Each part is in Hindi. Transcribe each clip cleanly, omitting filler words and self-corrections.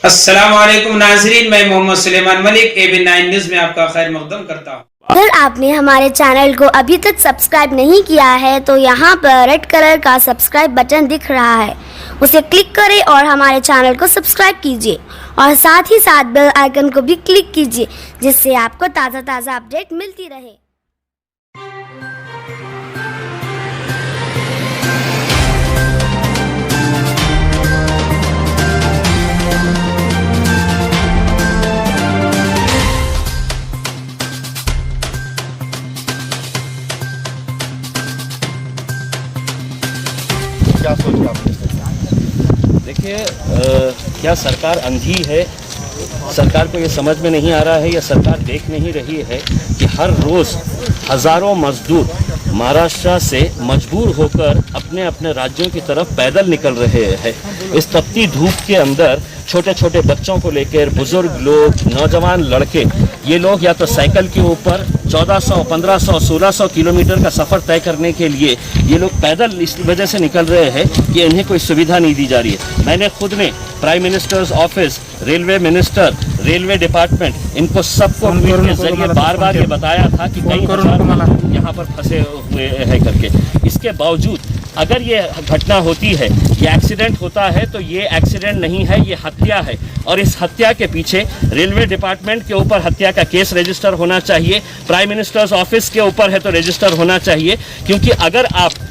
अस्सलामुअलैकुम नाज़रीन, मैं मोहम्मद सुलेमान मलिक AB9 न्यूज़ में आपका खैर मक़दम करता हूँ। अगर आपने हमारे चैनल को अभी तक सब्सक्राइब नहीं किया है तो यहाँ पर रेड कलर का सब्सक्राइब बटन दिख रहा है, उसे क्लिक करें और हमारे चैनल को सब्सक्राइब कीजिए और साथ ही साथ बेल आइकन को भी क्लिक कीजिए, जिससे आपको ताज़ा अपडेट मिलती रहे। क्या सोचा आपने? देखिए, क्या सरकार अंधी है? सरकार को ये समझ में नहीं आ रहा है या सरकार देख नहीं रही है कि हर रोज़ हज़ारों मजदूर महाराष्ट्र से मजबूर होकर अपने अपने राज्यों की तरफ पैदल निकल रहे हैं। इस तपती धूप के अंदर छोटे छोटे बच्चों को लेकर बुजुर्ग लोग, नौजवान लड़के, ये लोग या तो साइकिल के ऊपर 1400, 1500, 1600 किलोमीटर का सफ़र तय करने के लिए ये लोग पैदल इस वजह से निकल रहे हैं कि इन्हें कोई सुविधा नहीं दी जा रही है। मैंने खुद ने prime minister's office, railway minister, railway department, इनको सबको ट्वीट के जरिए बार बार ये बताया था कि कई हजार यहाँ पर फंसे हुए हैं करके। इसके बावजूद अगर ये घटना होती है, ये एक्सीडेंट होता है, तो ये एक्सीडेंट नहीं है, ये हत्या है। और इस हत्या के पीछे रेलवे डिपार्टमेंट के ऊपर हत्या का केस रजिस्टर होना चाहिए, प्राइम मिनिस्टर्स ऑफिस के ऊपर है तो रजिस्टर होना चाहिए। क्योंकि अगर आप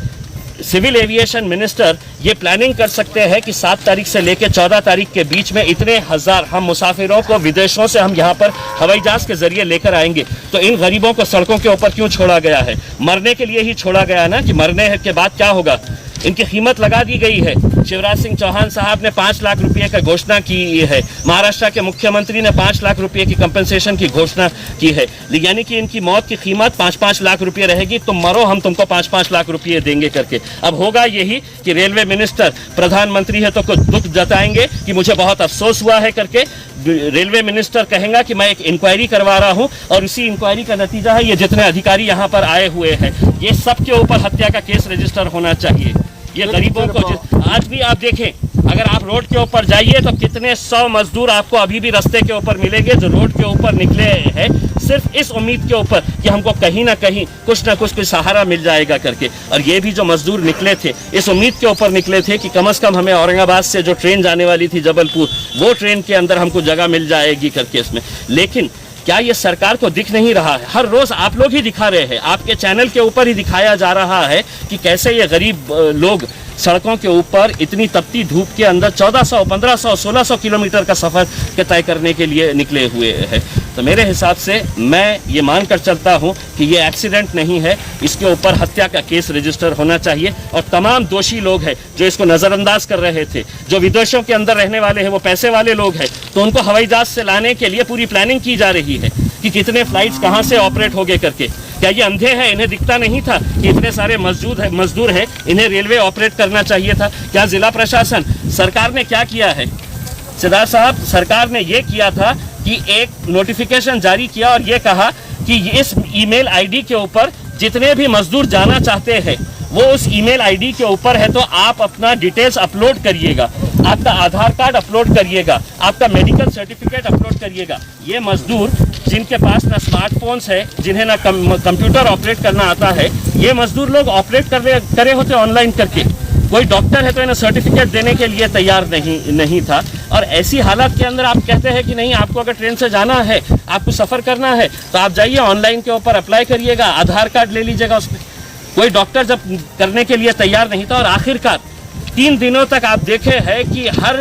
सिविल एविएशन मिनिस्टर ये प्लानिंग कर सकते हैं कि 7 तारीख से लेकर 14 तारीख के बीच में इतने हजार हम मुसाफिरों को विदेशों से हम यहाँ पर हवाई जहाज के जरिए लेकर आएंगे, तो इन गरीबों को सड़कों के ऊपर क्यों छोड़ा गया है? मरने के लिए ही छोड़ा गया ना, कि मरने के बाद क्या होगा? इनकी कीमत लगा दी गई है। शिवराज सिंह चौहान साहब ने 5 लाख रुपए का घोषणा की है, महाराष्ट्र के मुख्यमंत्री ने 5 लाख रुपए की कंपनसेशन की घोषणा की है, यानी कि इनकी मौत की कीमत 5-5 लाख रुपए रहेगी। तुम मरो, हम तुमको 5-5 लाख रुपए देंगे करके। अब होगा यही कि रेलवे मिनिस्टर, प्रधानमंत्री है तो कुछ दुख जताएंगे कि मुझे बहुत अफसोस हुआ है करके। रेलवे मिनिस्टर कहेगा कि मैं एक इंक्वायरी करवा रहा हूं और इसी इंक्वायरी का नतीजा है ये जितने अधिकारी यहाँ पर आए हुए हैं, ये सबके ऊपर हत्या का केस रजिस्टर होना चाहिए। ये गरीबों को आज भी आप देखें, अगर आप रोड के ऊपर जाइए तो कितने 100 मजदूर आपको अभी भी रास्ते के ऊपर मिलेंगे जो रोड के ऊपर निकले हैं सिर्फ इस उम्मीद के ऊपर कि हमको कहीं ना कहीं कुछ ना कुछ सहारा मिल जाएगा करके। और ये भी जो मजदूर निकले थे इस उम्मीद के ऊपर निकले थे कि कम से कम हमें औरंगाबाद से जो ट्रेन जाने वाली थी जबलपुर, वो ट्रेन के अंदर हमको जगह मिल जाएगी करके इसमें। लेकिन क्या ये सरकार को दिख नहीं रहा है? हर रोज आप लोग ही दिखा रहे हैं, आपके चैनल के ऊपर ही दिखाया जा रहा है कि कैसे ये गरीब लोग सड़कों के ऊपर इतनी तपती धूप के अंदर 1400, 1500, 1600 किलोमीटर का सफ़र तय करने के लिए निकले हुए हैं। तो मेरे हिसाब से मैं ये मानकर चलता हूँ कि ये एक्सीडेंट नहीं है, इसके ऊपर हत्या का केस रजिस्टर होना चाहिए। और तमाम दोषी लोग हैं जो इसको नज़रअंदाज कर रहे थे, जो विदेशों के अंदर रहने वाले हैं, वो पैसे वाले लोग हैं, तो उनको हवाई जहाज से लाने के लिए पूरी प्लानिंग की जा रही है कि कितने फ्लाइट्स कहाँ से ऑपरेट होंगे करके। क्या ये अंधे हैं? इन्हें दिखता नहीं था कि इतने सारे मजदूर हैं, इन्हें रेलवे ऑपरेट करना चाहिए था? क्या जिला प्रशासन, सरकार ने क्या किया है? सिद्धार्थ साहब, सरकार ने ये किया था कि एक नोटिफिकेशन जारी किया और ये कहा कि इस ईमेल आईडी के ऊपर जितने भी मजदूर जाना चाहते हैं वो उस ईमेल आईडी के ऊपर है, तो आप अपना डिटेल्स अपलोड करिएगा, आपका आधार कार्ड अपलोड करिएगा, आपका मेडिकल सर्टिफिकेट अपलोड करिएगा। ये मजदूर जिनके पास ना स्मार्टफोन्स है, जिन्हें ना कंप्यूटर ऑपरेट करना आता है, ये मजदूर लोग ऑपरेट करे होते ऑनलाइन करके। कोई डॉक्टर है तो इन्हें सर्टिफिकेट देने के लिए तैयार नहीं था। और ऐसी हालत के अंदर आप कहते हैं कि नहीं, आपको अगर ट्रेन से जाना है, आपको सफ़र करना है, तो आप जाइए ऑनलाइन के ऊपर अप्लाई करिएगा, आधार कार्ड ले लीजिएगा उसमें। कोई डॉक्टर जब करने के लिए तैयार नहीं था और आखिरकार 3 दिनों तक आप देखे हैं कि हर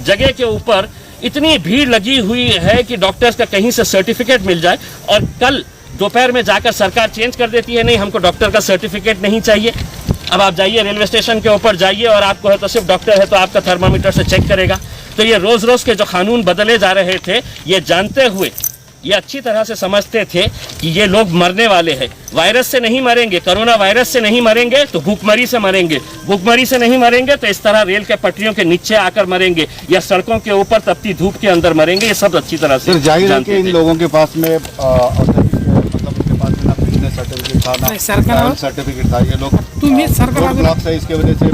जगह के ऊपर इतनी भीड़ लगी हुई है कि डॉक्टर्स का कहीं से सर्टिफिकेट मिल जाए, और कल दोपहर में जाकर सरकार चेंज कर देती है, नहीं हमको डॉक्टर का सर्टिफिकेट नहीं चाहिए। अब आप जाइए रेलवे स्टेशन के ऊपर जाइए और आपको है तो सिर्फ डॉक्टर है तो आपका थर्मामीटर से चेक करेगा। तो ये रोज़ रोज़ के जो कानून बदले जा रहे थे, ये जानते हुए, ये अच्छी तरह से समझते थे कि ये लोग मरने वाले हैं। वायरस से नहीं मरेंगे, कोरोना वायरस से नहीं मरेंगे तो भूखमरी से मरेंगे, भूखमरी से नहीं मरेंगे तो इस तरह रेल के पटरियों के नीचे आकर मरेंगे या सड़कों के ऊपर तपती धूप के अंदर मरेंगे। ये सब अच्छी तरह से जानते थे। इन लोगों के पास में सर्टिफिकेट था ना, सर्टिफिकेट था, ये लोग ब्लॉक है, इसके वजह से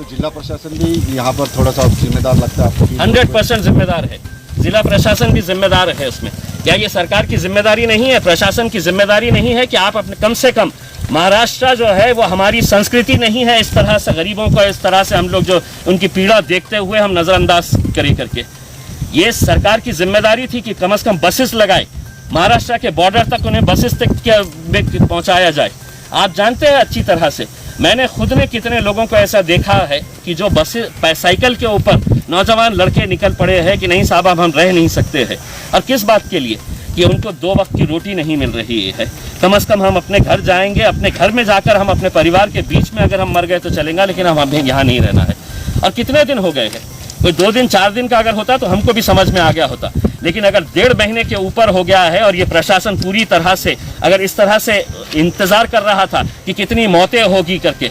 जिला प्रशासन भी यहाँ पर थोड़ा सा जिम्मेदार लगता है आपको? 100% जिम्मेदार है, जिला प्रशासन भी जिम्मेदार है उसमें। क्या ये सरकार की जिम्मेदारी नहीं है, प्रशासन की जिम्मेदारी नहीं है कि आप अपने कम से कम महाराष्ट्र जो है वो हमारी संस्कृति नहीं है इस तरह से गरीबों को इस तरह से हम लोग जो उनकी पीड़ा देखते हुए हम नज़रअंदाज करें करके। ये सरकार की जिम्मेदारी थी कि कम से कम बसेस लगाए, महाराष्ट्र के बॉर्डर तक उन्हें बसेस तक पहुंचाया जाए। आप जानते हैं अच्छी तरह से, मैंने खुद ने कितने लोगों को ऐसा देखा है कि जो बसें साइकिल के ऊपर नौजवान लड़के निकल पड़े हैं कि नहीं साहब अब हम रह नहीं सकते हैं। और किस बात के लिए? कि उनको 2 वक्त की रोटी नहीं मिल रही है। कम से कम हम अपने घर जाएंगे, अपने घर में जाकर हम अपने परिवार के बीच में अगर हम मर गए तो चलेगा, लेकिन हम हमें यहाँ नहीं रहना है। और कितने दिन हो गए हैं? कोई 2 दिन 4 दिन का अगर होता तो हमको भी समझ में आ गया होता, लेकिन अगर 1.5 महीने के ऊपर हो गया है और ये प्रशासन पूरी तरह से अगर इस तरह से इंतजार कर रहा था कि कितनी मौतें होगी करके।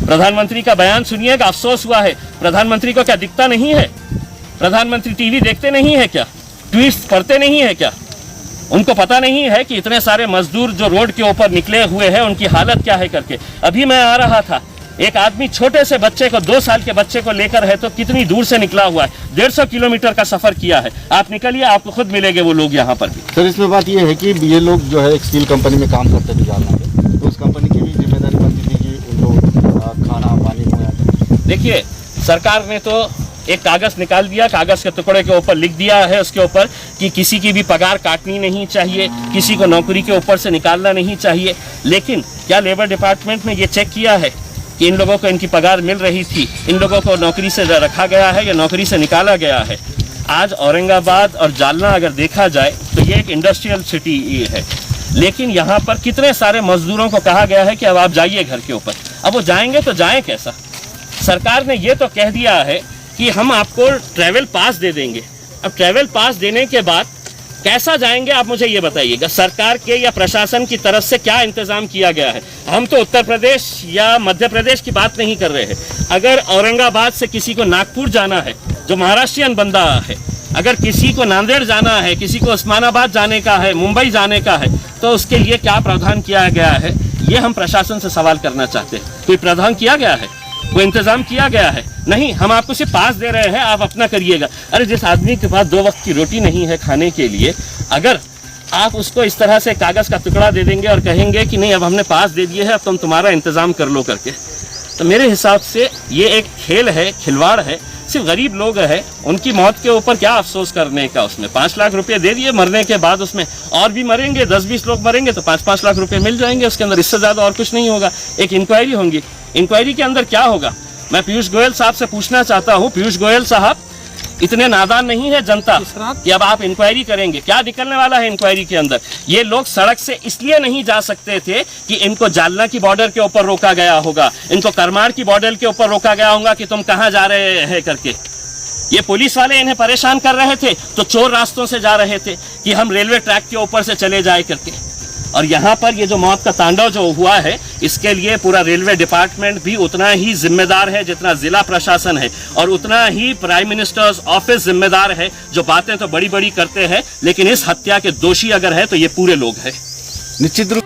प्रधानमंत्री का बयान सुनिएगा, अफसोस हुआ है। प्रधानमंत्री को क्या दिखता नहीं है? प्रधानमंत्री टीवी देखते नहीं है क्या? ट्वीट्स पढ़ते नहीं है क्या? उनको पता नहीं है कि इतने सारे मजदूर जो रोड के ऊपर निकले हुए हैं उनकी हालत क्या है करके। अभी मैं आ रहा था, एक आदमी छोटे से बच्चे को 2 साल के बच्चे को लेकर है तो कितनी दूर से निकला हुआ है, 150 किलोमीटर का सफर किया है। आप निकलिए, आपको खुद मिलेंगे वो लोग यहाँ पर भी। सर इसमें बात ये है कि ये लोग जो है एक स्टील कंपनी में काम करते थे जालना में, तो उस कंपनी की भी जिम्मेदारी बनती थी कि उन लोग खाना पानी मुहैया करें। देखिए, सरकार ने तो एक कागज निकाल दिया, कागज के टुकड़े के ऊपर लिख दिया है उसके ऊपर कि किसी की भी पगार काटनी नहीं चाहिए, किसी को नौकरी के ऊपर से निकालना नहीं चाहिए। लेकिन क्या लेबर डिपार्टमेंट ने ये चेक किया है कि इन लोगों को इनकी पगार मिल रही थी, इन लोगों को नौकरी से रखा गया है या नौकरी से निकाला गया है? आज औरंगाबाद और जालना अगर देखा जाए तो ये एक इंडस्ट्रियल सिटी है, लेकिन यहाँ पर कितने सारे मजदूरों को कहा गया है कि अब आप जाइए घर के ऊपर। अब वो जाएंगे तो जाएं कैसा? सरकार ने ये तो कह दिया है कि हम आपको ट्रैवल पास दे देंगे। अब ट्रैवल पास देने के बाद कैसा जाएंगे आप मुझे ये बताइएगा। सरकार के या प्रशासन की तरफ से क्या इंतजाम किया गया है? हम तो उत्तर प्रदेश या मध्य प्रदेश की बात नहीं कर रहे हैं। अगर औरंगाबाद से किसी को नागपुर जाना है जो महाराष्ट्रियन बंदा है, अगर किसी को नांदेड़ जाना है, किसी को उस्मानाबाद जाने का है, मुंबई जाने का है, तो उसके लिए क्या प्रावधान किया गया है? ये हम प्रशासन से सवाल करना चाहते हैं। कोई प्रावधान किया गया है? वो इंतजाम किया गया है? नहीं, हम आपको सिर्फ पास दे रहे हैं, आप अपना करिएगा। अरे जिस आदमी के पास 2 वक्त की रोटी नहीं है खाने के लिए, अगर आप उसको इस तरह से कागज का टुकड़ा दे देंगे और कहेंगे कि नहीं अब हमने पास दे दिए है, अब तुम तुम्हारा इंतजाम कर लो करके, तो मेरे हिसाब से ये एक खेल है, खिलवाड़ है। सिर्फ गरीब लोग हैं, उनकी मौत के ऊपर क्या अफसोस करने का? उसमें 5 लाख रुपए दे दिए, मरने के बाद उसमें और भी मरेंगे, 10-20 लोग मरेंगे तो 5-5 लाख रुपए मिल जाएंगे उसके अंदर। इससे ज़्यादा और कुछ नहीं होगा। एक इंक्वायरी होगी, इंक्वायरी के अंदर क्या होगा? मैं पीयूष गोयल साहब से पूछना चाहता हूँ, पीयूष गोयल साहब, इतने नादान नहीं है जनता कि अब आप इंक्वायरी करेंगे? क्या निकलने वाला है इंक्वायरी के अंदर? ये लोग सड़क से इसलिए नहीं जा सकते थे कि इनको जालना की बॉर्डर के ऊपर रोका गया होगा, इनको करमार की बॉर्डर के ऊपर रोका गया होगा कि तुम कहाँ जा रहे हैं करके। ये पुलिस वाले इन्हें परेशान कर रहे थे तो चोर रास्तों से जा रहे थे कि हम रेलवे ट्रैक के ऊपर से चले जाए करके। और यहाँ पर ये जो मौत का तांडव जो हुआ है, इसके लिए पूरा रेलवे डिपार्टमेंट भी उतना ही जिम्मेदार है जितना जिला प्रशासन है, और उतना ही प्राइम मिनिस्टर्स ऑफिस जिम्मेदार है। जो बातें तो बड़ी बड़ी करते हैं, लेकिन इस हत्या के दोषी अगर है तो ये पूरे लोग हैं। निश्चित रूप